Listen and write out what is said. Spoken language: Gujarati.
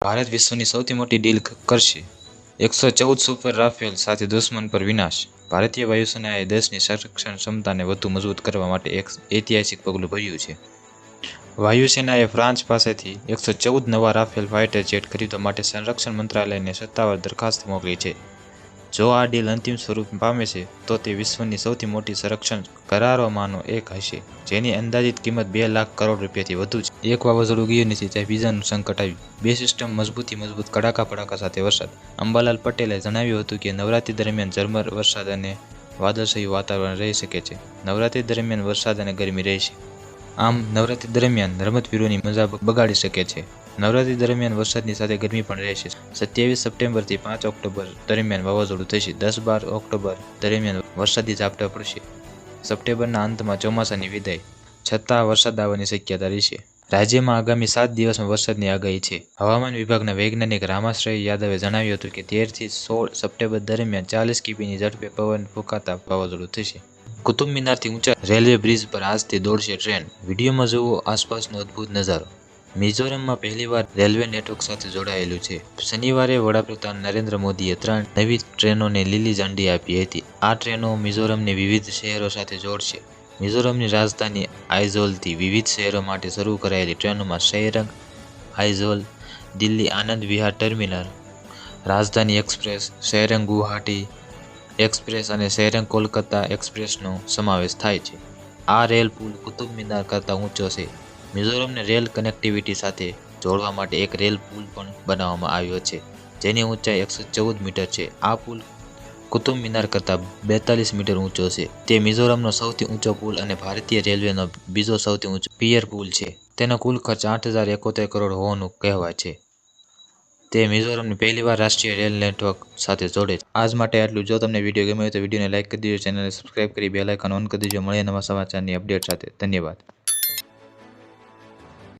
ભારત વિશ્વની સૌથી મોટી ડીલ કરશે 114 સુપર રાફેલ સાથે દુશ્મન પર વિનાશ. ભારતીય વાયુસેનાએ દેશની સંરક્ષણ ક્ષમતાને વધુ મજબૂત કરવા માટે એક ઐતિહાસિક પગલું ભર્યું છે. વાયુસેનાએ ફ્રાન્સ પાસેથી 114 નવા રાફેલ ફાઇટર જેટ ખરીદવા માટે સંરક્ષણ મંત્રાલયને સત્તાવાર દરખાસ્ત મોકલી છે. જો આ ડીલ અંતિમ સ્વરૂપ પામે છે તો તે વિશ્વની સૌથી મોટી સંરક્ષણ કરારોમાંનો એક હશે, જેની અંદાજિત કિંમત 2 લાખ કરોડ રૂપિયાથી વધુ છે. એક વાવાઝોડું ગયું નથી ત્યાં બીજાનું સંકટ આવ્યું. બે સિસ્ટમ મજબૂત કડાકા ભડાકા સાથે વરસાદ. અંબાલાલ પટેલે જણાવ્યું હતું કે નવરાત્રી દરમિયાન ઝરમર વરસાદ અને વાદળછાયું વાતાવરણ રહી શકે છે. નવરાત્રી દરમિયાન વરસાદ અને ગરમી રહેશે. આમ નવરાત્રી દરમિયાન રમતવીરોની મજા બગાડી શકે છે. નવરાત્રી દરમિયાન વરસાદની સાથે ગરમી પણ રહેશે. 27 સપ્ટેમ્બરથી 5 ઓક્ટોબર દરમિયાન વાવાઝોડું થશે. 10-12 ઓક્ટોબર દરમિયાન વરસાદી ઝાપટા પડશે. સપ્ટેમ્બરના અંતમાં ચોમાસાની વિદાય, છતાં વરસાદ આવવાની શક્યતા રહેશે. રાજ્યમાં આગામી 7 દિવસમાં વરસાદની આગાહી છે. હવામાન વિભાગના વૈજ્ઞાનિક રામાશ્રય યાદવે જણાવ્યું હતું કે 13 થી 16 સપ્ટેમ્બર દરમિયાન 40 કિમીની ઝડપે પવન ફૂંકાતા વાવાઝોડું થશે. કુતુબ મિનારથી ઊંચા રેલવે બ્રિજ પર આજથી દોડશે ટ્રેન. વિડીયોમાં જુઓ આસપાસનો અદ્ભુત નજારો. મિઝોરમમાં પહેલીવાર રેલવે નેટવર્ક સાથે જોડાયેલું છે. શનિવારે વડાપ્રધાન નરેન્દ્ર મોદીએ 3 નવી ટ્રેનોને લીલી ઝંડી આપી હતી. આ ટ્રેનો મિઝોરમને વિવિધ શહેરો સાથે જોડશે. મિઝોરમની રાજધાની આઇઝોલથી વિવિધ શહેરો માટે શરૂ કરાયેલી ટ્રેનોમાં શેરંગ, આઇઝોલ, દિલ્હી આનંદ વિહાર ટર્મિનલ, રાજધાની એક્સપ્રેસ, શેરંગ ગુવાહાટી એક્સપ્રેસ અને શેરંગ કોલકાતા એક્સપ્રેસનો સમાવેશ થાય છે. આ રેલ પુલ કુતુબ મિનાર કરતાં ઊંચો છે. મિઝોરમને રેલ કનેક્ટિવિટી સાથે જોડવા માટે એક રેલ પુલ પણ બનાવવામાં આવ્યો છે, જેની ઊંચાઈ 114 મીટર છે. આ પુલ કુતુબ મિનાર કરતાં 42 મીટર ઊંચો છે. તે મિઝોરમનો સૌથી ઊંચો પુલ અને ભારતીય રેલવેનો બીજો સૌથી ઊંચો પિયર પુલ છે. તેનો કુલ ખર્ચ 8,071 કરોડ હોવાનું કહેવાય છે. તે મિઝોરમની પહેલીવાર રાષ્ટ્રીય રેલ નેટવર્ક સાથે જોડે છે. આજ માટે આટલું. જો તમને વિડીયો ગમ્યો હોય તો વિડીયોને લાઇક કરી દેજો, ચેનલને સબસ્ક્રાઇબ કરી બેલ આઇકન ઓન કરી દેજો. મળીએ નવા સમાચારની અપડેટ સાથે. ધન્યવાદ.